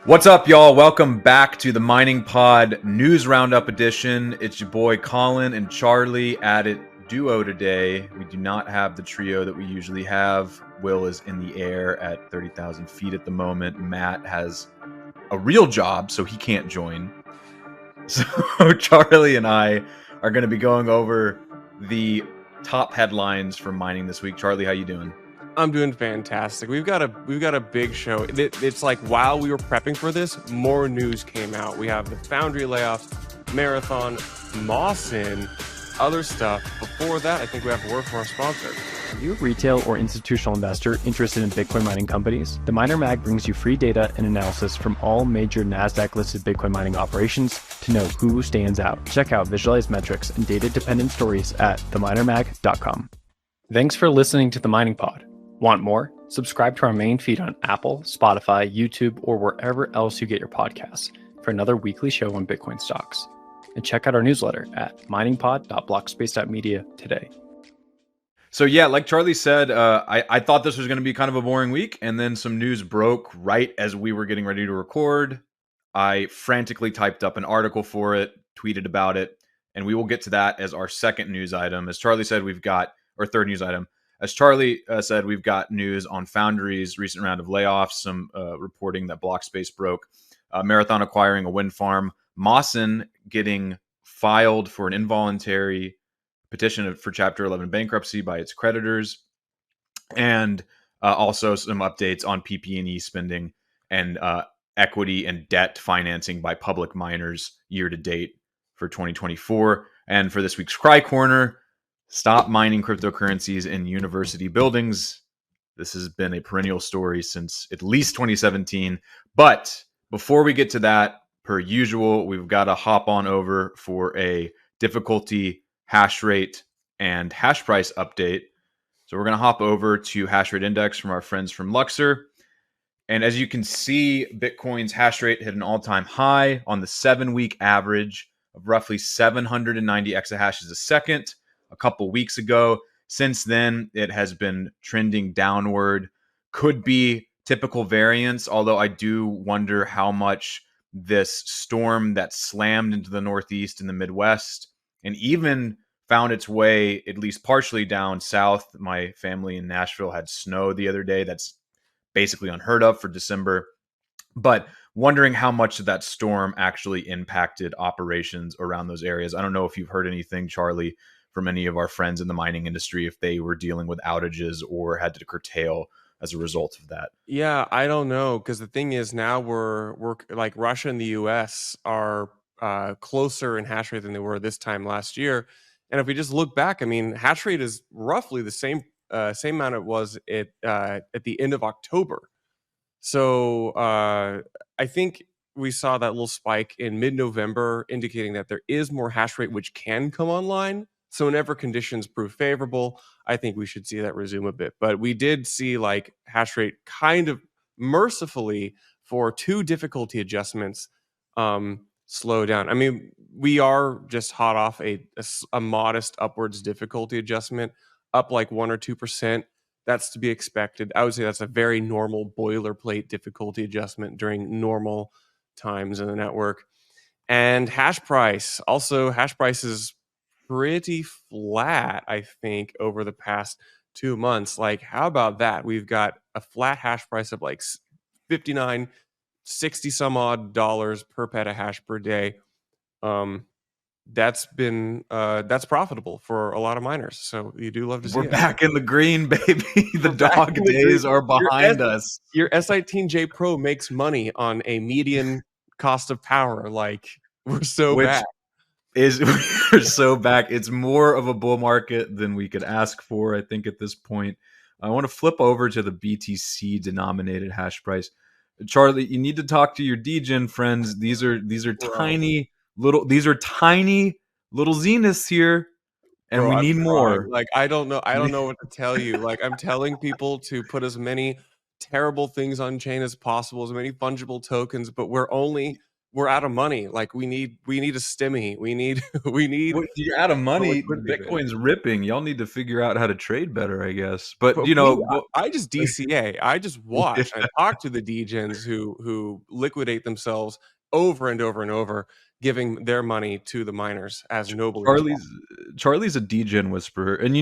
What's up, y'all? Welcome back to the Mining Pod News Roundup Edition. It's your boy Colin and Charlie at it duo today. We do not have the trio that we usually have. Will is in the air at 30,000 feet at the moment. Matt has a real job, so he can't join. So Charlie and I are going to be going over the top headlines for mining this week. Charlie, how you doing? I'm doing fantastic. We've got a big show. It's like while we were prepping for this, more news came out. We have the Foundry Layoffs, Marathon, Mawson, other stuff. Before that, I think we have a word from our sponsor. Are you a retail or institutional investor interested in Bitcoin mining companies? The Miner Mag brings you free data and analysis from all major NASDAQ-listed Bitcoin mining operations to know who stands out. Check out visualized metrics and data-dependent stories at theminermag.com. Thanks for listening to the Mining Pod. Want more? Subscribe to our main feed on Apple, Spotify, YouTube, or wherever else you get your podcasts for another weekly show on Bitcoin stocks. And check out our newsletter at miningpod.blockspace.media today. So yeah, like Charlie said, I thought this was going to be kind of a boring week, and then some news broke right as we were getting ready to record. I frantically typed up an article for it, tweeted about it, and we will get to that as our second news item. As Charlie said, or third news item. As Charlie said, we've got news on Foundry's recent round of layoffs, some reporting that Blockspace broke, Marathon acquiring a Windfarm, Mawson getting filed for an involuntary petition for Chapter 11 bankruptcy by its creditors, and also some updates on PP&E spending and equity and debt financing by public miners year to date for 2024. And for this week's Cry Corner, stop mining cryptocurrencies in university buildings. This has been a perennial story since at least 2017. But before we get to that, per usual, we've got to hop on over for a difficulty, hash rate, and hash price update. So we're going to hop over to hash rate index from our friends from Luxor. And as you can see, Bitcoin's hash rate hit an all-time high on the 7-week average of roughly 790 exahashes a second a couple weeks ago. Since then, it has been trending downward. Could be typical variance, although I do wonder how much this storm that slammed into the Northeast and the Midwest and even found its way at least partially down south. My family in Nashville had snow the other day. That's basically unheard of for December. But wondering how much of that storm actually impacted operations around those areas. I don't know if you've heard anything, Charlie, from any of our friends in the mining industry, if they were dealing with outages or had to curtail as a result of that. Yeah, I don't know, because the thing is now we're like Russia and the US are closer in hash rate than they were this time last year. And if we just look back, I mean, hash rate is roughly the same amount it was at the end of October. So I think we saw that little spike in mid-November indicating that there is more hash rate which can come online. So whenever conditions prove favorable, I think we should see that resume a bit. But we did see like hash rate kind of mercifully for 2 difficulty adjustments slow down. I mean, we are just hot off a modest upwards difficulty adjustment, up like 1 or 2%. That's to be expected. I would say that's a very normal boilerplate difficulty adjustment during normal times in the network. And hash price is pretty flat, I think, over the past 2 months. Like, how about that? We've got a flat hash price of like 59, 60 some odd dollars per petahash per day. That's profitable for a lot of miners. So you do love to see We're back in the green, baby. The dog days are behind us. Your S18J Pro makes money on a median cost of power. Like, we're so back. We're so back. It's more of a bull market than we could ask for, I think, at this point. I want to flip over to the BTC denominated hash price. Charlie, you need to talk to your degen friends. These are tiny little zeniths here, and Bro, we need more. Like, I don't know what to tell you. Like, I'm telling people to put as many terrible things on chain as possible, as many fungible tokens, but we're only we're out of money. Like we need a stimmy. We need You're out of money. liquidity event. Bitcoin's ripping. Y'all need to figure out how to trade better, I guess. But I just DCA. I just watch and talk to the degens who liquidate themselves over and over and over, giving their money to the miners as nobly. Charlie's a degen whisperer, and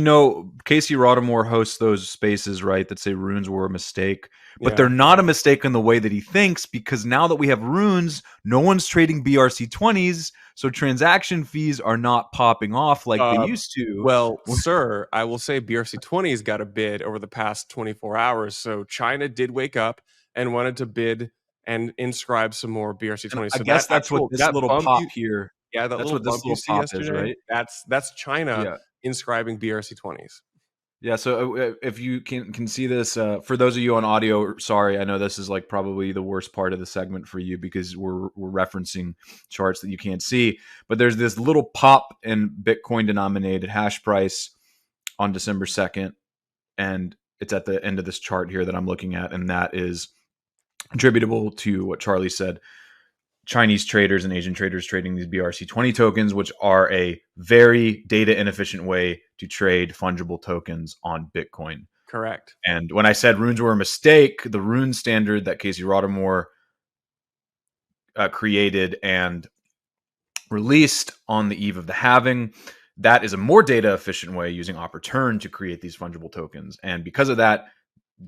Casey Rodamore hosts those spaces, right, that say runes were a mistake, but they're not a mistake in the way that he thinks, because now that we have runes, no one's trading BRC20s, so transaction fees are not popping off like they used to. Well, sir, I will say BRC20's got a bid over the past 24 hours, so China did wake up and wanted to bid and inscribe some more BRC20s. So I guess that's what this little pop here. Yeah, that's what this little pop is, right? That's China inscribing BRC20s. Yeah, so if you can see this, for those of you on audio, sorry, I know this is like probably the worst part of the segment for you because we're referencing charts that you can't see, but there's this little pop in Bitcoin denominated hash price on December 2nd, and it's at the end of this chart here that I'm looking at, and that is attributable to what Charlie said. Chinese traders and Asian traders trading these BRC20 tokens, which are a very data inefficient way to trade fungible tokens on Bitcoin. Correct. And when I said runes were a mistake, the rune standard that Casey Rodamore created and released on the eve of the halving, that is a more data efficient way using Opportun to create these fungible tokens. And because of that,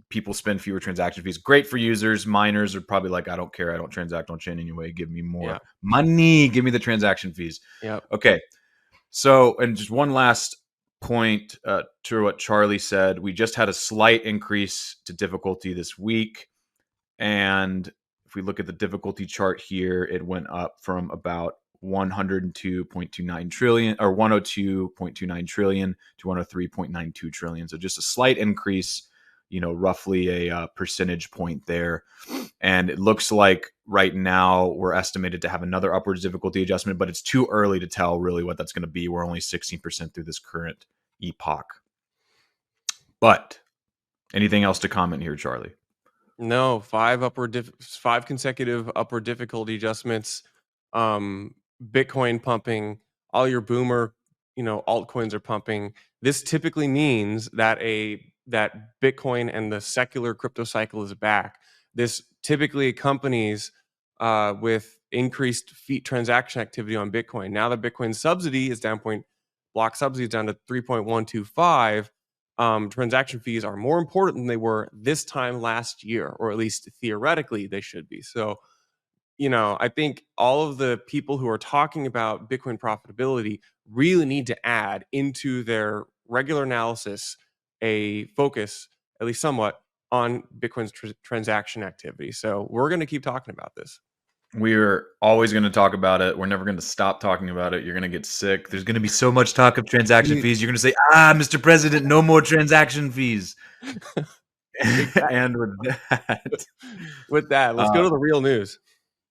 people spend fewer transaction fees. Great for users. Miners are probably like, I don't care. I don't transact on chain anyway. Give me more money. Give me the transaction fees. Yeah. Okay. So, and just one last point to what Charlie said. We just had a slight increase to difficulty this week. And if we look at the difficulty chart here, it went up from about 102.29 trillion or 102.29 trillion to 103.92 trillion. So just a slight increase, roughly a percentage point there. And it looks like right now we're estimated to have another upwards difficulty adjustment, but it's too early to tell really what that's going to be. We're only 16% through this current epoch. But anything else to comment here, Charlie? No, 5 consecutive upward difficulty adjustments. Bitcoin pumping, all your boomer, altcoins are pumping. This typically means that that Bitcoin and the secular crypto cycle is back. This typically accompanies with increased transaction activity on Bitcoin. Now that Bitcoin subsidy is down block subsidy is down to 3.125, transaction fees are more important than they were this time last year, or at least theoretically they should be. So, I think all of the people who are talking about Bitcoin profitability really need to add into their regular analysis a focus, at least somewhat, on Bitcoin's transaction activity. So we're going to keep talking about this. We're always going to talk about it. We're never going to stop talking about it. You're going to get sick. There's going to be so much talk of transaction fees. You're going to say, Mr. President, no more transaction fees. And with that, let's go to the real news.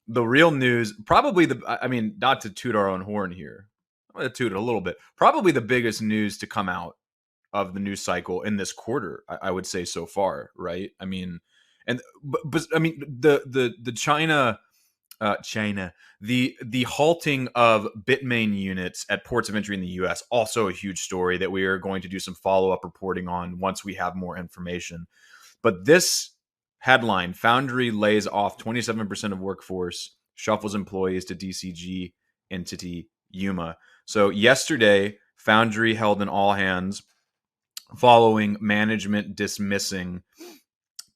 The real news, probably not to toot our own horn here. I'm going to toot it a little bit. Probably the biggest news to come out of the news cycle in this quarter, I would say so far, right? The halting of Bitmain units at ports of entry in the U.S. also a huge story that we are going to do some follow-up reporting on once we have more information. But this headline: Foundry lays off 27% of workforce, shuffles employees to DCG entity Yuma. So yesterday, Foundry held an all hands following management dismissing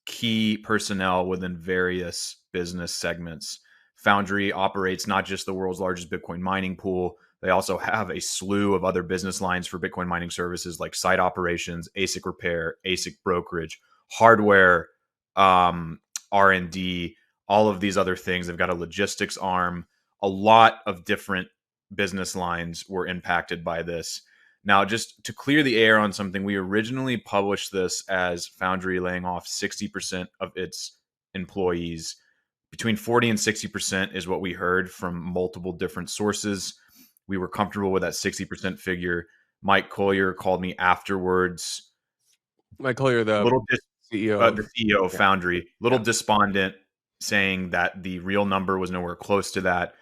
key personnel within various business segments. Foundry operates not just the world's largest Bitcoin mining pool. They also have a slew of other business lines for Bitcoin mining services like site operations, ASIC repair, ASIC brokerage, hardware, R&D, all of these other things. They've got a logistics arm. A lot of different business lines were impacted by this. Now, just to clear the air on something, we originally published this as Foundry laying off 60% of its employees. Between 40 and 60% is what we heard from multiple different sources. We were comfortable with that 60% figure. Mike Collier called me afterwards. Mike Collier, the CEO of Foundry, despondent. saying that the real number was nowhere close to that.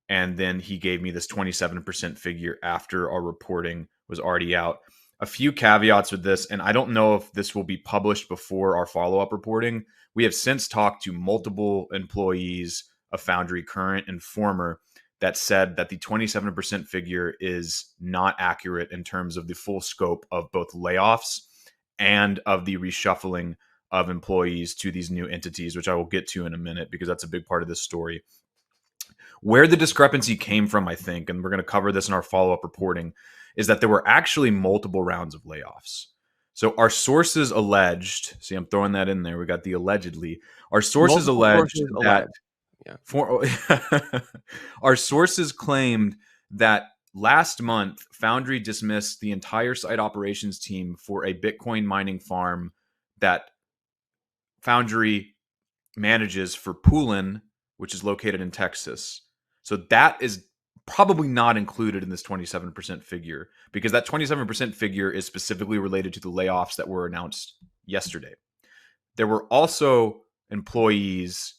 And then he gave me this 27% figure after our reporting was already out. A few caveats with this, and I don't know if this will be published before our follow-up reporting. We have since talked to multiple employees of Foundry, current and former, that said that the 27% figure is not accurate in terms of the full scope of both layoffs and of the reshuffling of employees to these new entities, which I will get to in a minute because that's a big part of this story. Where the discrepancy came from, I think, and we're going to cover this in our follow-up reporting, is that there were actually multiple rounds of layoffs. So our sources alleged, see, I'm throwing that in there. We got the allegedly. Our sources Multiple alleged sources that alleged. Yeah. our sources claimed that last month, Foundry dismissed the entire site operations team for a Bitcoin mining farm that Foundry manages for Poulin, which is located in Texas. So that is probably not included in this 27% figure because that 27% figure is specifically related to the layoffs that were announced yesterday. There were also employees,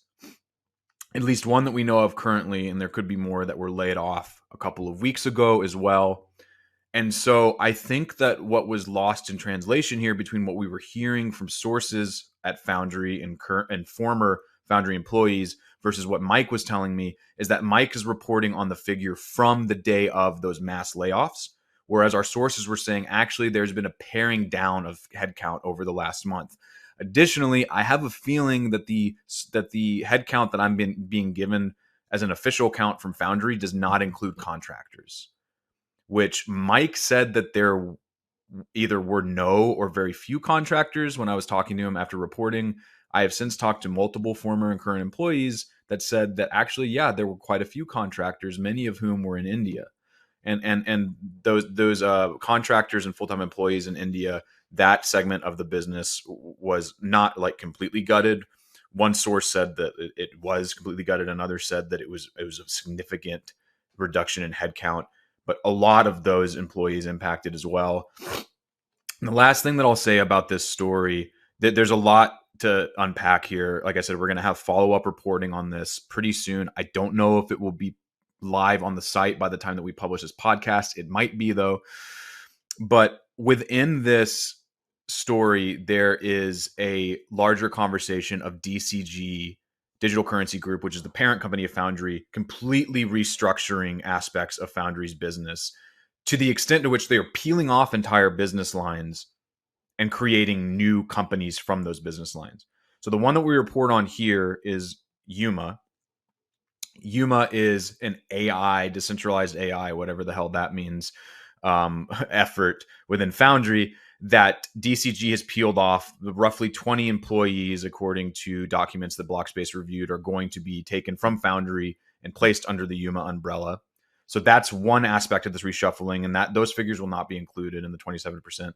at least one that we know of currently, and there could be more that were laid off a couple of weeks ago as well. And so I think that what was lost in translation here between what we were hearing from sources at Foundry and current and former Foundry employees versus what Mike was telling me is that Mike is reporting on the figure from the day of those mass layoffs, whereas our sources were saying actually there's been a paring down of headcount over the last month. Additionally, I have a feeling that the headcount that I'm being given as an official count from Foundry does not include contractors, which Mike said that there either were no or very few contractors when I was talking to him after reporting. I have since talked to multiple former and current employees that said that actually, yeah, there were quite a few contractors, many of whom were in India. And those contractors and full-time employees in India, that segment of the business was not like completely gutted. One source said that it was completely gutted. Another said that it was a significant reduction in headcount, but a lot of those employees impacted as well. And the last thing that I'll say about this story, that there's a lot to unpack here. Like I said, we're going to have follow-up reporting on this pretty soon. I don't know if it will be live on the site by the time that we publish this podcast. It might be, though. But within this story, there is a larger conversation of DCG, Digital Currency Group, which is the parent company of Foundry, completely restructuring aspects of Foundry's business to the extent to which they are peeling off entire business lines and creating new companies from those business lines. So the one that we report on here is Yuma. Yuma is an AI, decentralized AI, whatever the hell that means, effort within Foundry that DCG has peeled off. Roughly 20 employees, according to documents that Blockspace reviewed, are going to be taken from Foundry and placed under the Yuma umbrella. So that's one aspect of this reshuffling, and that those figures will not be included in the 27%.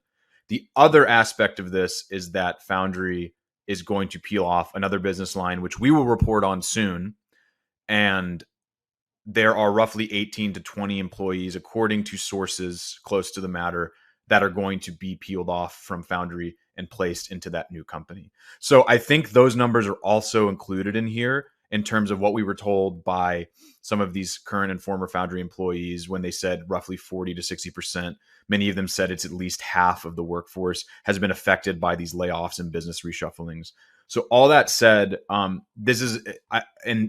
The other aspect of this is that Foundry is going to peel off another business line, which we will report on soon. And there are roughly 18 to 20 employees, according to sources close to the matter, that are going to be peeled off from Foundry and placed into that new company. So I think those numbers are also included in here in terms of what we were told by some of these current and former Foundry employees when they said roughly 40 to 60%. Many of them said it's at least half of the workforce has been affected by these layoffs and business reshufflings. So all that said, this is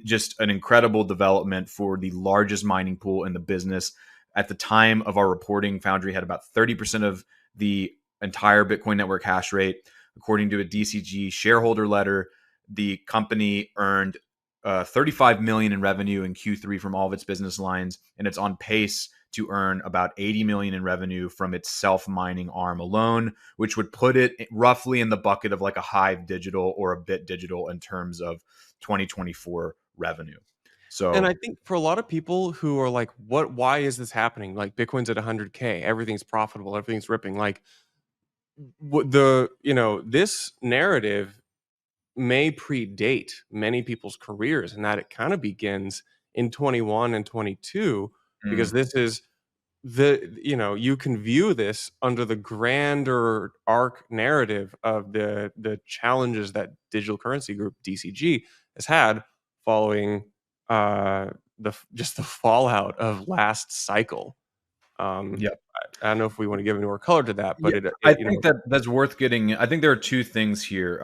just an incredible development for the largest mining pool in the business. At the time of our reporting, Foundry had about 30% of the entire Bitcoin network hash rate. According to a DCG shareholder letter, the company earned $35 million in revenue in Q3 from all of its business lines, and it's on pace to earn about $80 million in revenue from its self-mining arm alone, which would put it roughly in the bucket of like a Hive Digital or a Bit Digital in terms of 2024 revenue. So, and I think for a lot of people who are like, why is this happening? Like Bitcoin's at 100K, everything's profitable, everything's ripping. Like this narrative may predate many people's careers, and that it kind of begins in 21 and 22, because this is you can view this under the grander arc narrative of the challenges that Digital Currency Group, DCG, has had following the fallout of last cycle. Yep. I don't know if we want to give any more color to that, but I think that's worth getting. I think there are two things here.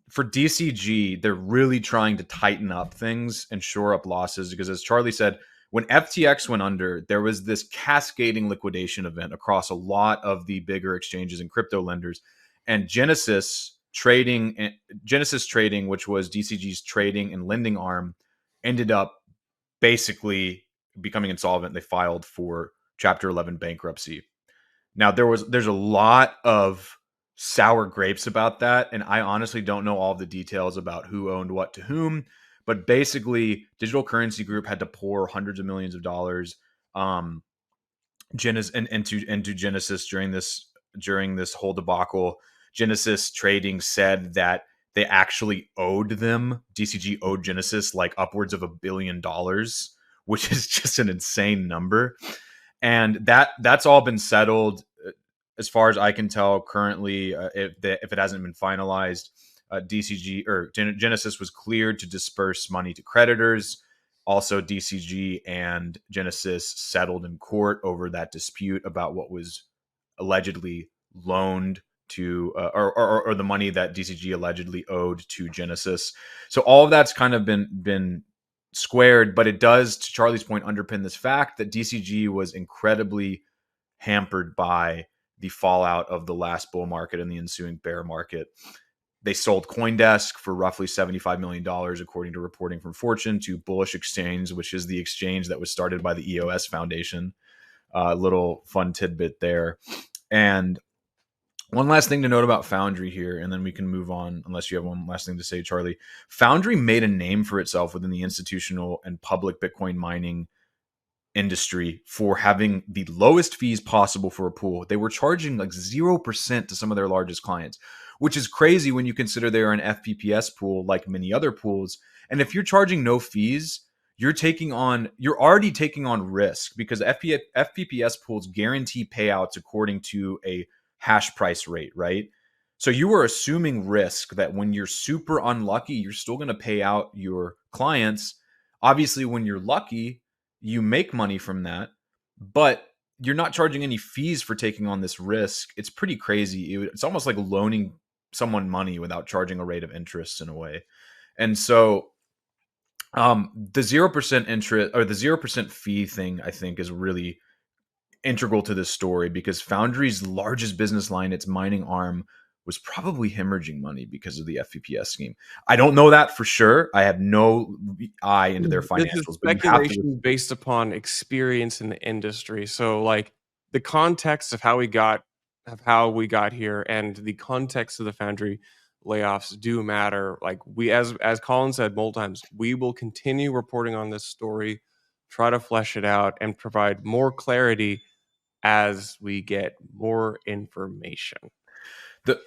For DCG, they're really trying to tighten up things and shore up losses because, as Charlie said, when FTX went under, there was this cascading liquidation event across a lot of the bigger exchanges and crypto lenders, and Genesis Trading, which was DCG's trading and lending arm, ended up basically becoming insolvent. They filed for Chapter 11 bankruptcy. Now there's a lot of sour grapes about that, and I honestly don't know all the details about who owned what to whom, but basically Digital Currency Group had to pour hundreds of millions of dollars into Genesis during this whole debacle. Genesis Trading said that they actually owed them. DCG owed Genesis like upwards of $1 billion, which is just an insane number. And that's all been settled, as far as I can tell. Currently, if it hasn't been finalized, Genesis was cleared to disperse money to creditors. Also, DCG and Genesis settled in court over that dispute about what was allegedly loaned to, or the money that DCG allegedly owed to Genesis. So all of that's kind of been squared, but it does, to Charlie's point, underpin this fact that DCG was incredibly hampered by the fallout of the last bull market and the ensuing bear market. They sold CoinDesk for roughly $75 million, according to reporting from Fortune, to Bullish Exchange, which is the exchange that was started by the EOS Foundation. Little fun tidbit there. And one last thing to note about Foundry here, and then we can move on, unless you have one last thing to say, Charlie. Foundry made a name for itself within the institutional and public Bitcoin mining industry for having the lowest fees possible for a pool. They were charging like 0% to some of their largest clients, which is crazy when you consider they are an FPPS pool like many other pools. And if you're charging no fees, you're already taking on risk, because FPPS pools guarantee payouts according to a hash price rate, right? So you are assuming risk that when you're super unlucky, you're still going to pay out your clients. Obviously, when you're lucky, you make money from that, but you're not charging any fees for taking on this risk. It's pretty crazy. It's almost like loaning someone money without charging a rate of interest in a way. And so the 0% interest, or the 0% fee thing, I think is really integral to this story, because Foundry's largest business line, its mining arm, was probably hemorrhaging money because of the FPPS scheme. I don't know that for sure. I have no eye into their financials. This is speculation based upon experience in the industry. So, like, the context of how we got here and the context of the Foundry layoffs do matter. Like, we, as Colin said multiple times, we will continue reporting on this story, try to flesh it out, and provide more clarity as we get more information.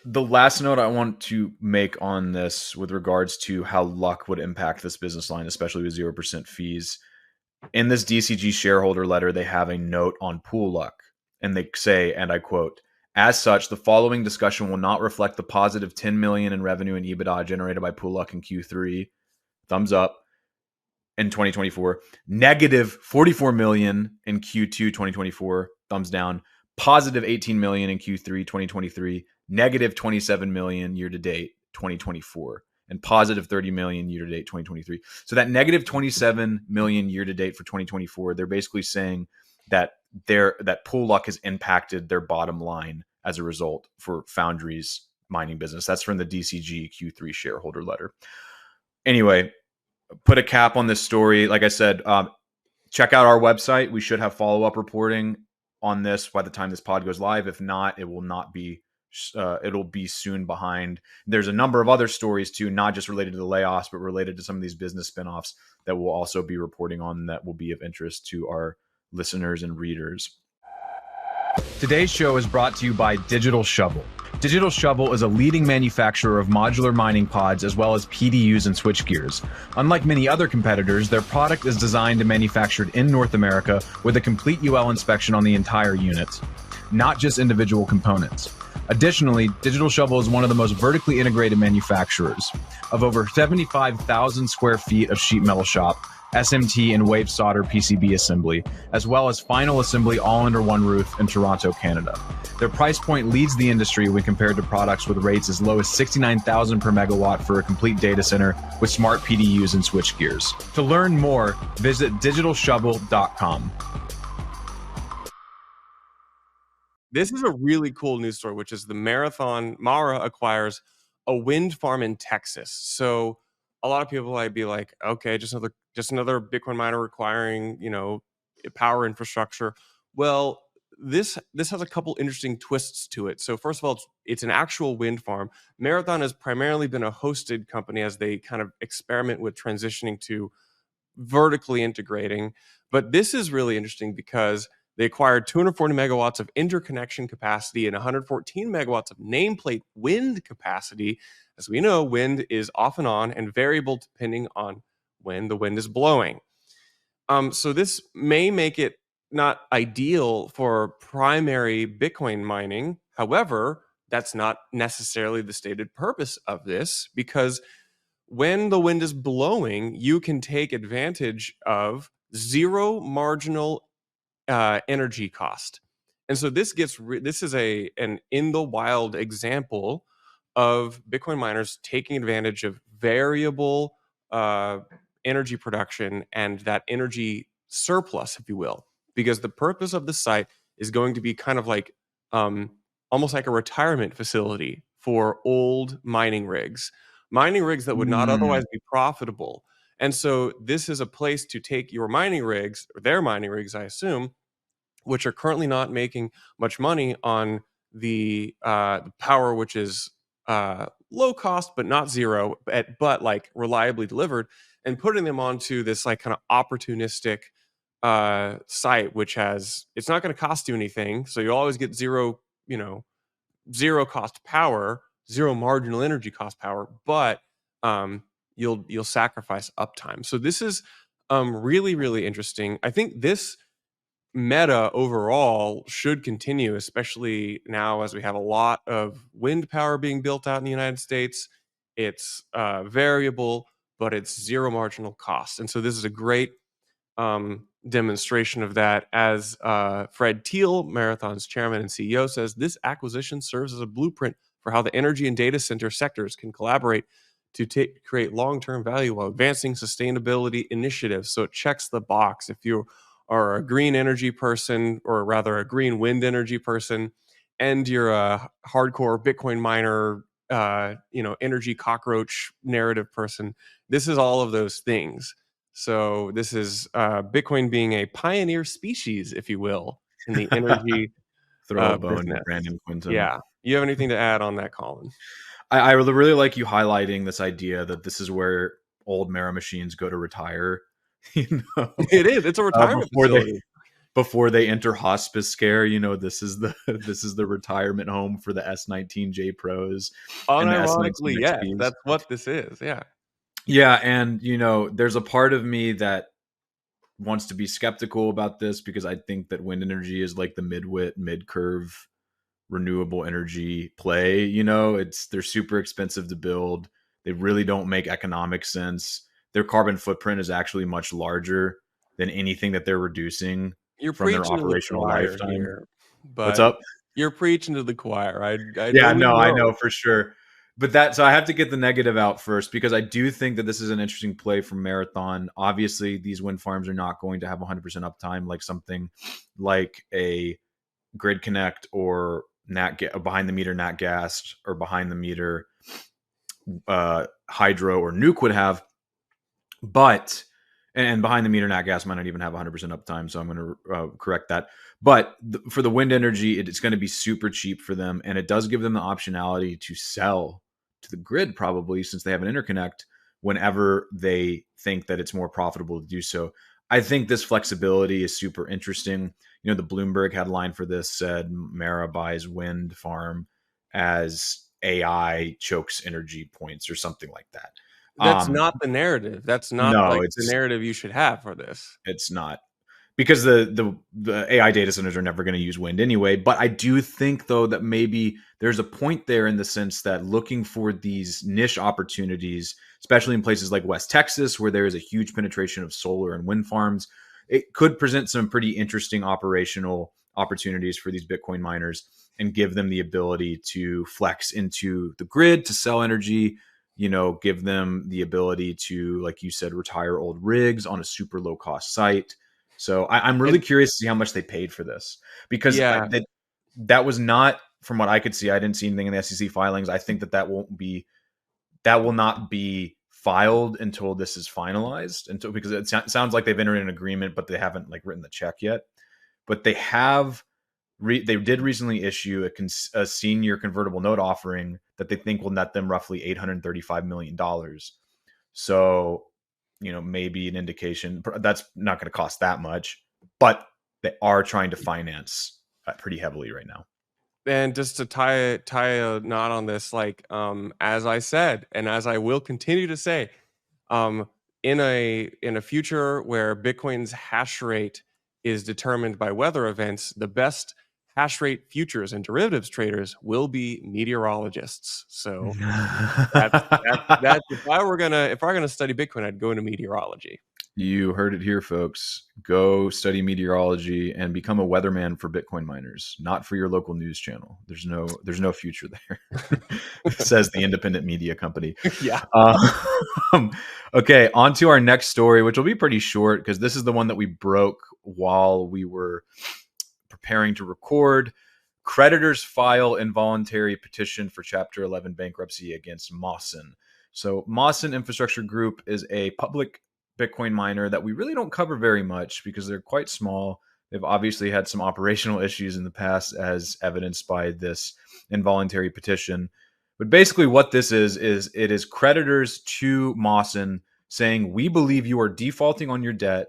The last note I want to make on this with regards to how luck would impact this business line, especially with 0% fees. In this DCG shareholder letter, they have a note on pool luck, and they say, and I quote, "As such, the following discussion will not reflect the positive $10 million in revenue and EBITDA generated by pool luck in Q3, thumbs up, in 2024, negative $44 million in Q2 2024, thumbs down, positive $18 million in Q3 2023, negative $27 million year-to-date 2024, and positive $30 million year-to-date 2023. So that negative $27 million year-to-date for 2024, they're basically saying that that pool luck has impacted their bottom line as a result for Foundry's mining business. That's from the DCG Q3 shareholder letter. Anyway, put a cap on this story. Like I said, check out our website. We should have follow-up reporting on this by the time this pod goes live. If not, it will not be. It'll be soon behind. There's a number of other stories too, not just related to the layoffs, but related to some of these business spinoffs that we'll also be reporting on that will be of interest to our listeners and readers. Today's show is brought to you by Digital Shovel. Digital Shovel is a leading manufacturer of modular mining pods as well as PDUs and switchgears. Unlike many other competitors, their product is designed and manufactured in North America with a complete UL inspection on the entire unit, not just individual components. Additionally, Digital Shovel is one of the most vertically integrated manufacturers of over 75,000 square feet of sheet metal shop, SMT and wave solder PCB assembly, as well as final assembly all under one roof in Toronto, Canada. Their price point leads the industry when compared to products with rates as low as $69,000 per megawatt for a complete data center with smart PDUs and switchgears. To learn more, visit digitalshovel.com. This is a really cool news story, which is the Mara acquires a wind farm in Texas. So a lot of people might be like, okay, just another Bitcoin miner requiring, power infrastructure. Well, this has a couple interesting twists to it. So first of all, it's an actual wind farm. Marathon has primarily been a hosted company as they kind of experiment with transitioning to vertically integrating. But this is really interesting because they acquired 240 megawatts of interconnection capacity and 114 megawatts of nameplate wind capacity. As we know, wind is off and on and variable depending on when the wind is blowing. So this may make it not ideal for primary Bitcoin mining. However, that's not necessarily the stated purpose of this, because when the wind is blowing, you can take advantage of zero marginal energy cost. And so this is an in the wild example of Bitcoin miners taking advantage of variable energy production and that energy surplus, if you will, because the purpose of the site is going to be kind of like almost like a retirement facility for old mining rigs that would not otherwise be profitable. And so this is a place to take your mining rigs, or their mining rigs, I assume, which are currently not making much money on the power, which is low cost but not zero, but like reliably delivered, and putting them onto this like kind of opportunistic site, which it's not going to cost you anything, so you always get zero cost power, zero marginal energy cost power, but you'll sacrifice uptime. So this is really, really interesting. I think this meta overall should continue, especially now as we have a lot of wind power being built out in the United States. It's variable, but it's zero marginal cost. And so this is a great demonstration of that. As Fred Thiel, Marathon's chairman and CEO, says, this acquisition serves as a blueprint for how the energy and data center sectors can collaborate to create long-term value while advancing sustainability initiatives. So it checks the box. If you are a green energy person, or rather a green wind energy person, and you're a hardcore Bitcoin miner, energy cockroach narrative person, this is all of those things. So this is Bitcoin being a pioneer species, if you will, in the energy Throw a bone business. to Brandon Quinton. Yeah. You have anything to add on that, Colin? I really like you highlighting this idea that this is where old Mara machines go to retire. It is. It's a retirement facility. Before they enter hospice care, this is the retirement home for the S19J Pros. Unironically, yes, that's what this is. Yeah. Yeah, and there's a part of me that wants to be skeptical about this, because I think that wind energy is like the mid-curve renewable energy play. They're super expensive to build. They really don't make economic sense. Their carbon footprint is actually much larger than anything that they're reducing from their operational lifetime. Here, but what's up? You're preaching to the choir. I know for sure. But so I have to get the negative out first, because I do think that this is an interesting play from Marathon. Obviously, these wind farms are not going to have 100% uptime like something like a Grid Connect or behind the meter nat gas, or behind the meter hydro or nuke would have. But and behind the meter nat gas might not even have 100% uptime, so I'm going to correct that. But for the wind energy, it's going to be super cheap for them, and it does give them the optionality to sell to the grid, probably, since they have an interconnect, whenever they think that it's more profitable to do so. I think this flexibility is super interesting. The Bloomberg headline for this said Mara buys wind farm as AI chokes energy points, or something like that. That's not the narrative. That's not the narrative you should have for this. It's not. because the AI data centers are never going to use wind anyway. But I do think, though, that maybe there's a point there in the sense that looking for these niche opportunities, especially in places like West Texas, where there is a huge penetration of solar and wind farms, it could present some pretty interesting operational opportunities for these Bitcoin miners and give them the ability to flex into the grid to sell energy, give them the ability to, like you said, retire old rigs on a super low cost site. So I'm really curious to see how much they paid for this, because Yeah. that was not, from what I could see, I didn't see anything in the SEC filings. I think that will not be filed until this is finalized, because it sounds like they've entered an agreement, but they haven't written the check yet. But they have. They did recently issue a senior convertible note offering that they think will net them roughly $835 million. So, maybe an indication that's not going to cost that much, but they are trying to finance pretty heavily right now. And just to tie a knot on this, as I said, and as I will continue to say, in a future where Bitcoin's hash rate is determined by weather events, the best hash rate futures and derivatives traders will be meteorologists. So that's if I were gonna study Bitcoin, I'd go into meteorology. You heard it here, folks. Go study meteorology and become a weatherman for Bitcoin miners, not for your local news channel. There's no future there, says the independent media company. Yeah. Okay, on to our next story, which will be pretty short because this is the one that we broke while we were preparing to record. Creditors file involuntary petition for Chapter 11 bankruptcy against Mawson. So Mawson Infrastructure Group is a public Bitcoin miner that we really don't cover very much because they're quite small. They've obviously had some operational issues in the past, as evidenced by this involuntary petition. But basically what this is it is creditors to Mawson saying, we believe you are defaulting on your debt.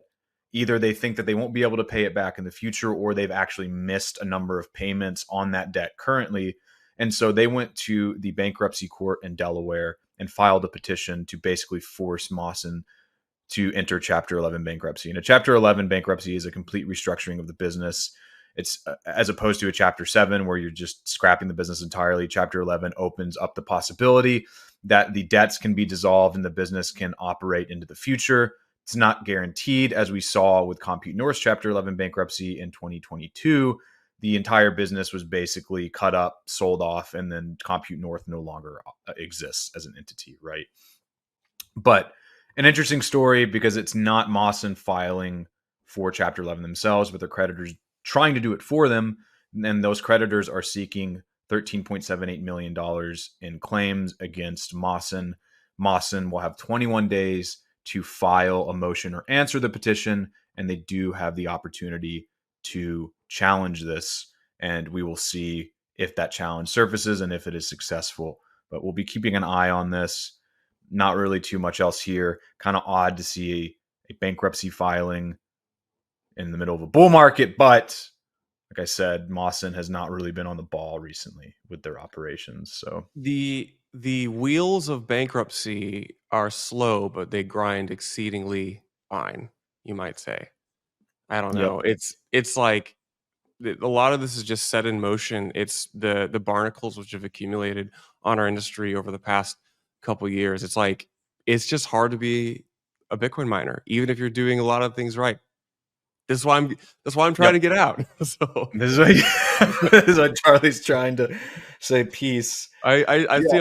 Either they think that they won't be able to pay it back in the future, or they've actually missed a number of payments on that debt currently. And so they went to the bankruptcy court in Delaware and filed a petition to basically force Mawson to enter Chapter 11 bankruptcy. And a Chapter 11 bankruptcy is a complete restructuring of the business. It's as opposed to a Chapter 7 where you're just scrapping the business entirely. Chapter 11 opens up the possibility that the debts can be dissolved and the business can operate into the future. It's not guaranteed, as we saw with Compute North's Chapter 11 bankruptcy in 2022. The entire business was basically cut up, sold off, and then Compute North no longer exists as an entity, right? But an interesting story because it's not Mawson filing for Chapter 11 themselves, but their creditors trying to do it for them. And those creditors are seeking $13.78 million in claims against Mawson. Mawson will have 21 days to file a motion or answer the petition, and they do have the opportunity to challenge this. And we will see if that challenge surfaces and if it is successful. But we'll be keeping an eye on this. Not really too much else here. Kind of odd to see a bankruptcy filing in the middle of a bull market, but like I said, Mawson has not really been on the ball recently with their operations. So the wheels of bankruptcy are slow, but they grind exceedingly fine, you might say. I don't know. Yep. It's like a lot of this is just set in motion. It's the barnacles which have accumulated on our industry over the past couple years. It's like it's just hard to be a Bitcoin miner, even if you're doing a lot of things right. That's why I'm trying to get out. So this is what Charlie's trying to say. Peace. I see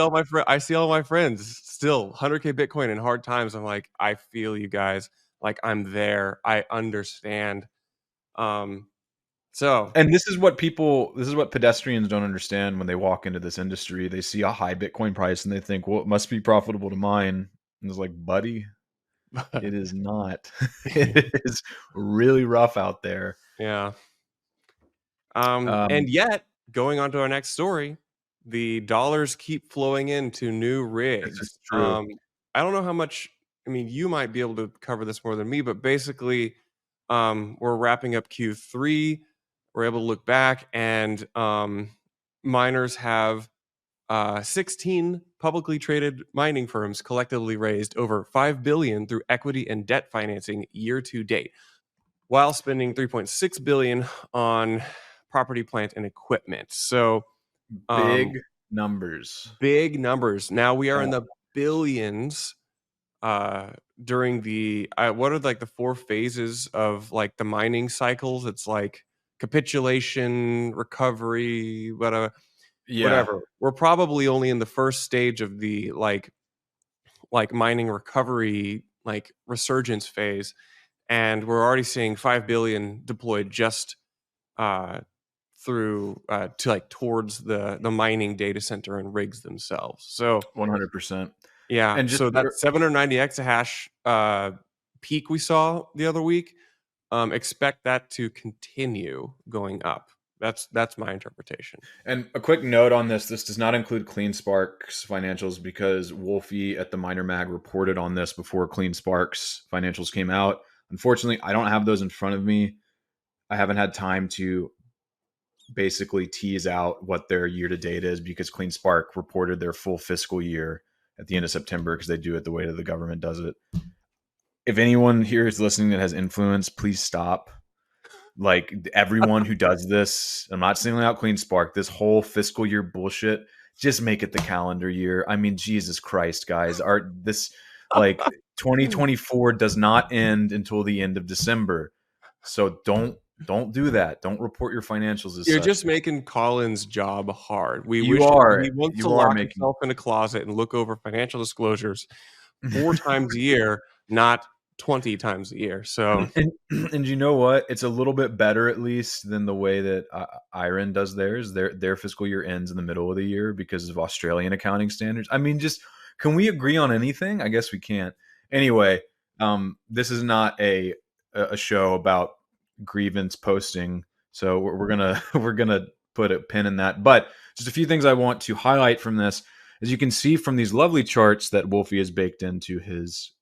all my friends still 100K Bitcoin in hard times. I'm like, I feel you guys. Like I'm there. I understand. So, and this is what pedestrians don't understand when they walk into this industry. They see a high Bitcoin price and they think, well, it must be profitable to mine. And it's like, buddy, it is not. It is really rough out there. Yeah. And yet, going on to our next story, the dollars keep flowing into new rigs. This is true. I don't know how much. I mean, you might be able to cover this more than me, but basically, we're wrapping up Q3. We're able to look back, and miners have 16 publicly traded mining firms collectively raised over $5 billion through equity and debt financing year to date. while spending $3.6 billion on property, plant, and equipment. So Big numbers. big numbers. Now we are in the billions during the what are like the 4 phases of like the mining cycles? It's like capitulation, recovery, whatever. We're probably only in the first stage of the like mining recovery, like resurgence phase, and we're already seeing 5 billion deployed just through to like towards the mining data center and rigs themselves. So 100%. yeah, And just so that 790 exahash peak we saw the other week, expect that to continue going up. That's my interpretation. And a quick note on this does not include CleanSpark's financials because Wolfie at the Miner Mag reported on this before CleanSpark's financials came out. Unfortunately, I don't have those in front of me. I haven't had time to basically tease out what their year-to-date is because CleanSpark reported their full fiscal year at the end of September because they do it the way that the government does it. If anyone here is listening that has influence, please stop. Like everyone who does this, I'm not singling out CleanSpark, this whole fiscal year bullshit, just make it the calendar year. I mean, Jesus Christ, guys. This like 2024 does not end until the end of December. So don't do that. Don't report your financials as You're such. just making Colin's job hard. We You wish are. he wants You to are lock making- himself in a closet and look over financial disclosures 4 times a year, not 20 times a year. So and you know what? It's a little bit better at least than the way that Iron does theirs. Their fiscal year ends in the middle of the year because of Australian accounting standards. I mean, just can we agree on anything? I guess we can't. Anyway, this is not a show about grievance posting, so we're gonna put a pin in that. But just a few things I want to highlight from this. As you can see from these lovely charts that Wolfie has baked into his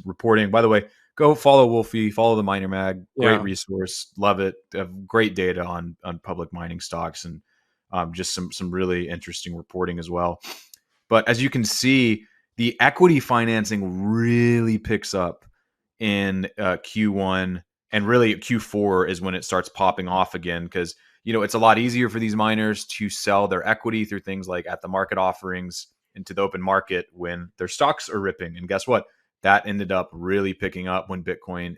reporting. By the way, go follow Wolfie, follow the Miner Mag. Great resource, love it. They have great data on public mining stocks and just some really interesting reporting as well. But as you can see, the equity financing really picks up in Q1, and really Q4 is when it starts popping off again because it's a lot easier for these miners to sell their equity through things like at the market offerings into the open market when their stocks are ripping. And guess what? That ended up really picking up when Bitcoin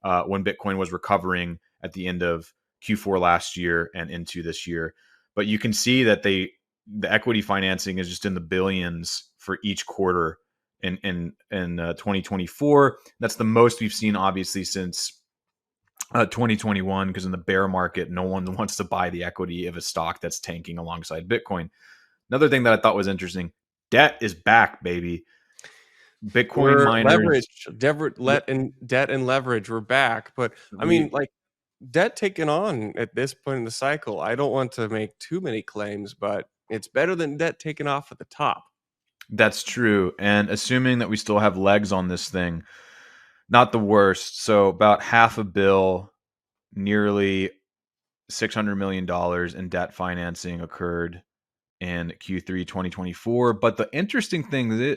was recovering at the end of Q4 last year and into this year. But you can see that the equity financing is just in the billions for each quarter in 2024. That's the most we've seen, obviously, since 2021, because in the bear market, no one wants to buy the equity of a stock that's tanking alongside Bitcoin. Another thing that I thought was interesting, debt is back, baby. Bitcoin miners. Debt and leverage, we're back. But I mean, like debt taken on at this point in the cycle, I don't want to make too many claims, but it's better than debt taken off at the top. That's true. And assuming that we still have legs on this thing, not the worst. So about $500 million, nearly $600 million in debt financing occurred in Q3 2024. But the interesting thing is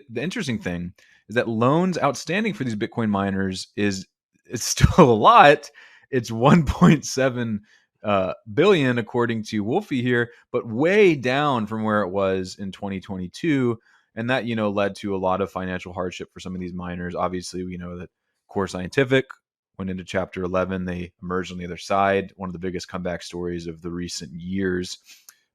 that loans outstanding for these Bitcoin miners it's still a lot. It's 1.7 billion according to Wolfie here, but way down from where it was in 2022. And that, led to a lot of financial hardship for some of these miners. Obviously, we know that Core Scientific went into Chapter 11. They emerged on the other side. One of the biggest comeback stories of the recent years.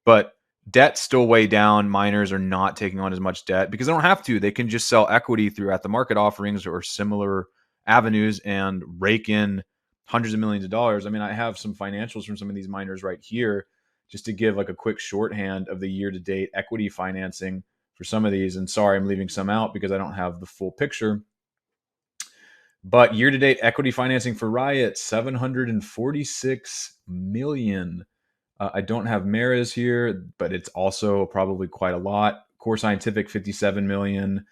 But debt's still way down. Miners are not taking on as much debt because they don't have to. They can just sell equity through at the market offerings or similar avenues and rake in hundreds of millions of dollars. I mean, I have some financials from some of these miners right here just to give like a quick shorthand of the year-to-date equity financing for some of these. And sorry, I'm leaving some out because I don't have the full picture. But year-to-date equity financing for Riot, $746 million. I don't have Maris here, but it's also probably quite a lot. Core Scientific, $57 million.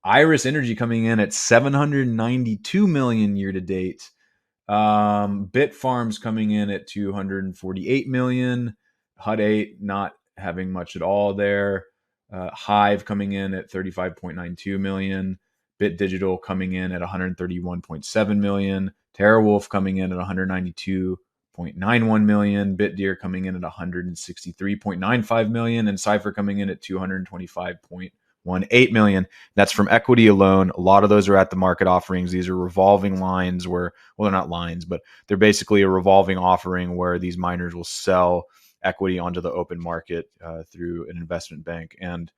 Iris Energy coming in at $792 million year-to-date. Bitfarms coming in at $248 million. Hut 8 not having much at all there. Hive coming in at $35.92 million. Bit Digital coming in at $131.7 million. TeraWulf coming in at 192.91 million, BitDeer coming in at 163.95 million, and Cypher coming in at 225.18 million. That's from equity alone. A lot of those are at the market offerings. These are revolving lines where, well, they're not lines, but they're basically a revolving offering where these miners will sell equity onto the open market through an investment bank. And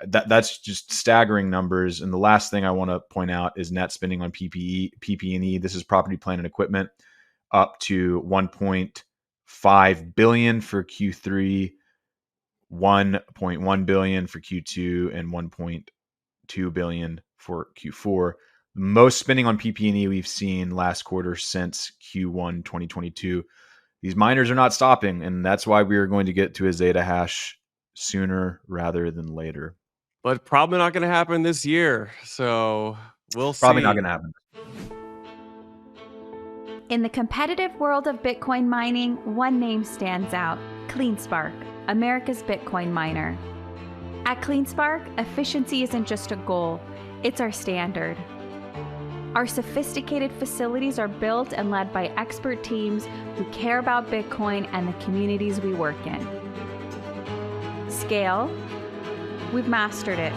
that's just staggering numbers. And the last thing I want to point out is net spending on PP&E. This is property, plant, and equipment, up to 1.5 billion for Q3, 1.1 billion for Q2, and 1.2 billion for Q4. Most spending on PP&E we've seen last quarter since Q1 2022. These miners are not stopping, and that's why we are going to get to a Zeta hash sooner rather than later. But probably not going to happen this year. So we'll see. Probably not going to happen. In the competitive world of Bitcoin mining, one name stands out: CleanSpark, America's Bitcoin miner. At CleanSpark, efficiency isn't just a goal, it's our standard. Our sophisticated facilities are built and led by expert teams who care about Bitcoin and the communities we work in. Scale? We've mastered it.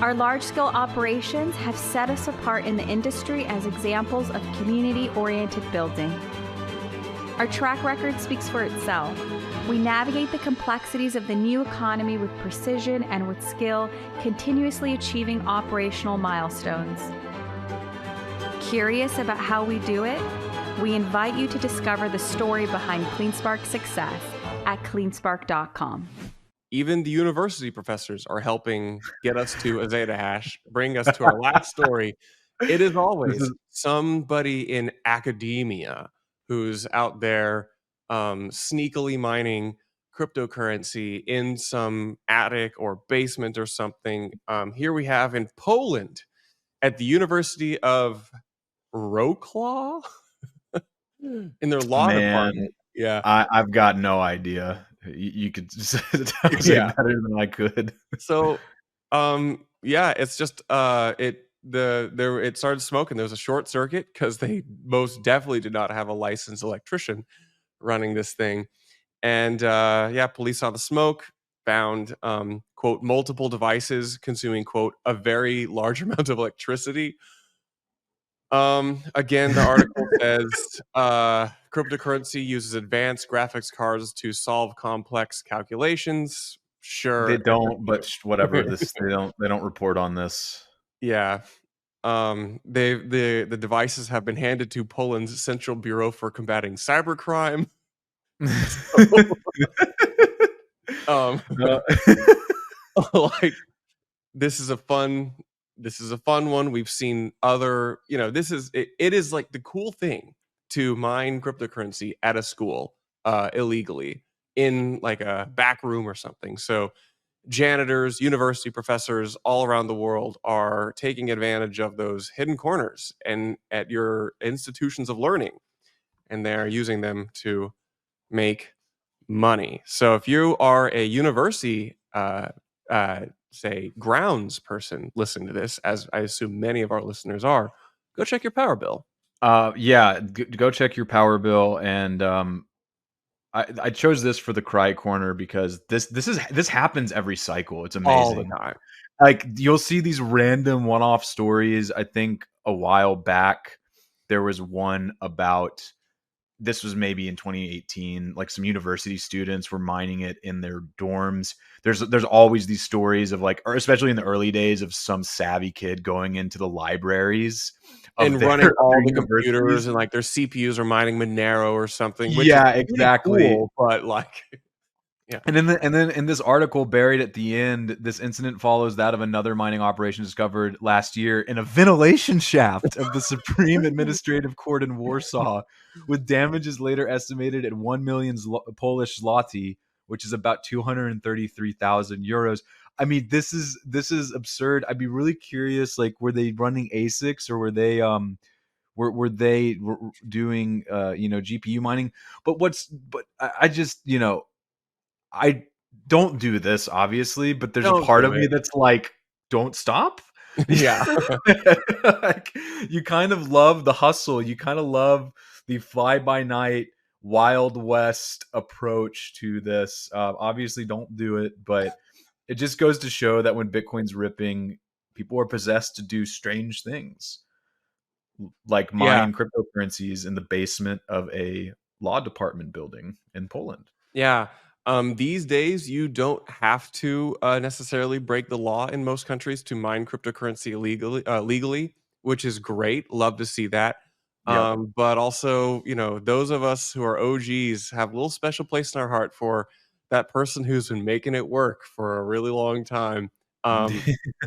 Our large-scale operations have set us apart in the industry as examples of community-oriented building. Our track record speaks for itself. We navigate the complexities of the new economy with precision and with skill, continuously achieving operational milestones. Curious about how we do it? We invite you to discover the story behind CleanSpark's success at cleanspark.com. Even the university professors are helping get us to a Zeta hash, bring us to our last story. It is always somebody in academia who's out there sneakily mining cryptocurrency in some attic or basement or something. Here we have in Poland at the University of Wrocław in their law department. Yeah, I've got no idea. You could say it better than I could. So, yeah, it's just it started smoking. There was a short circuit because they most definitely did not have a licensed electrician running this thing. And police saw the smoke, found quote multiple devices consuming quote a very large amount of electricity. Again, the article says cryptocurrency uses advanced graphics cards to solve complex calculations. Sure, they don't, but whatever. They don't report on this. Yeah. The devices have been handed to Poland's Central Bureau for Combating Cybercrime. Like this is a fun one. We've seen other, it is like the cool thing to mine cryptocurrency at a school illegally in like a back room or something. So janitors, university professors all around the world are taking advantage of those hidden corners and at your institutions of learning, and they're using them to make money. So if you are a university say grounds person listening to this, as I assume many of our listeners are, go check your power bill. Go check your power bill. And I chose this for the cry corner because this happens every cycle. It's amazing. All the time. Like you'll see these random one-off stories. I think a while back there was one about, this was maybe in 2018, like some university students were mining it in their dorms. There's always these stories of like, or especially in the early days, of some savvy kid going into the libraries and running all the computers, and like their CPUs are mining Monero or something. Which yeah, is exactly. Cool, but like, yeah. And then in this article buried at the end, this incident follows that of another mining operation discovered last year in a ventilation shaft of the Supreme Administrative Court in Warsaw, with damages later estimated at 1 million Polish zloty, which is about 233,000 euros. I mean, this is absurd. I'd be really curious, like, were they running ASICs or were they were they doing GPU mining? But I just, I don't do this, obviously, but there's a part of me that's like, don't stop. Yeah. Like, you kind of love the hustle. You kind of love the fly-by-night, Wild West approach to this. Obviously, don't do it, but it just goes to show that when Bitcoin's ripping, people are possessed to do strange things, like Yeah. mine cryptocurrencies in the basement of a law department building in Poland. Yeah. These days, you don't have to necessarily break the law in most countries to mine cryptocurrency legally, which is great. Love to see that. Yep. But also, those of us who are OGs have a little special place in our heart for that person who's been making it work for a really long time.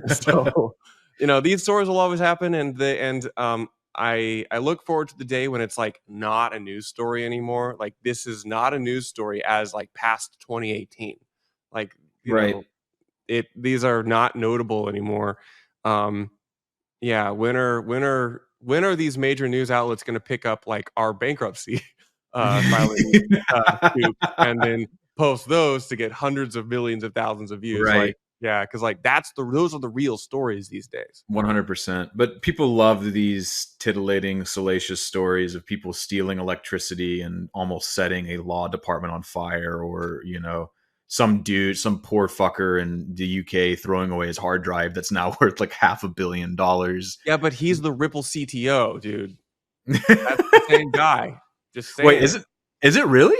So, these stories will always happen, I look forward to the day when it's like not a news story anymore. Like, this is not a news story as like past 2018. Like, Right. these are not notable anymore. Yeah, when are these major news outlets going to pick up like our bankruptcy filing scoop and then post those to get hundreds of millions of thousands of views? Right. Like, yeah, because like those are the real stories these days. 100%. But people love these titillating, salacious stories of people stealing electricity and almost setting a law department on fire, or, some dude, some poor fucker in the UK throwing away his hard drive that's now worth like $500 million. Yeah, but he's the Ripple CTO, dude. That's the same guy. Just saying. Wait, is it really?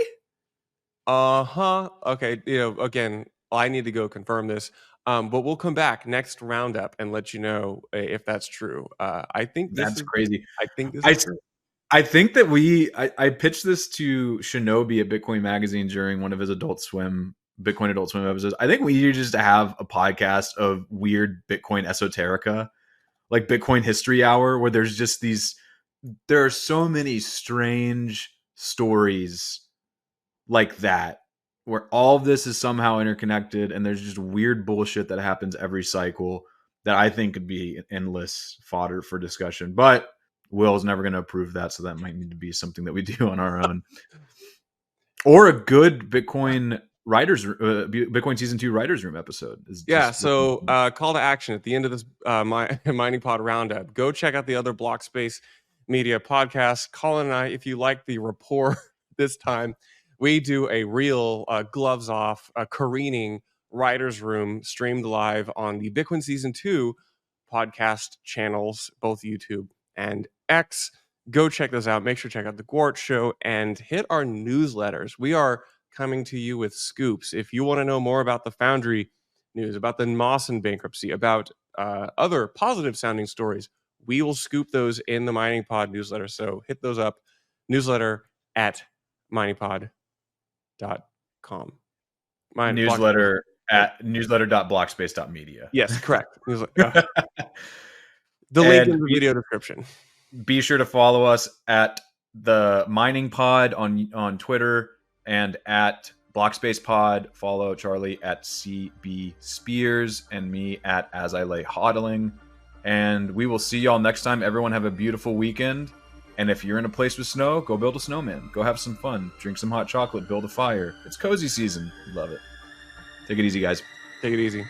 Uh-huh. Okay, again, I need to go confirm this. But we'll come back next roundup and let you know if that's true. I think that's crazy. I think this is true. I think that I pitched this to Shinobi at Bitcoin Magazine during one of his Bitcoin Adult Swim episodes. I think we need just to have a podcast of weird Bitcoin esoterica, like Bitcoin History Hour, where there are so many strange stories like that, where all of this is somehow interconnected, and there's just weird bullshit that happens every cycle that I think could be endless fodder for discussion. But Will's never going to approve that, so that might need to be something that we do on our own. Or a good Bitcoin Bitcoin Season 2 Writers Room episode. So call to action at the end of this Mining Pod Roundup. Go check out the other Blockspace Media podcasts. Colin and I, if you like the rapport this time, we do a real gloves off, careening Writers Room streamed live on the Bitcoin Season 2 podcast channels, both YouTube and X. Go check those out. Make sure to check out the Gwart Show and hit our newsletters. We are coming to you with scoops. If you want to know more about the Foundry news, about the Mawson bankruptcy, about other positive sounding stories, we will scoop those in the Mining Pod newsletter. So hit those up. Newsletter at miningpod.com. Newsletter at newsletter.blockspace.media. Yes, correct. The link in the video description. Be sure to follow us at the Mining Pod on Twitter and at Blockspace Pod. Follow Charlie at CB Spears and me at As I Lay Hodling. And we will see y'all next time. Everyone have a beautiful weekend. And if you're in a place with snow, go build a snowman. Go have some fun. Drink some hot chocolate. Build a fire. It's cozy season. Love it. Take it easy, guys. Take it easy.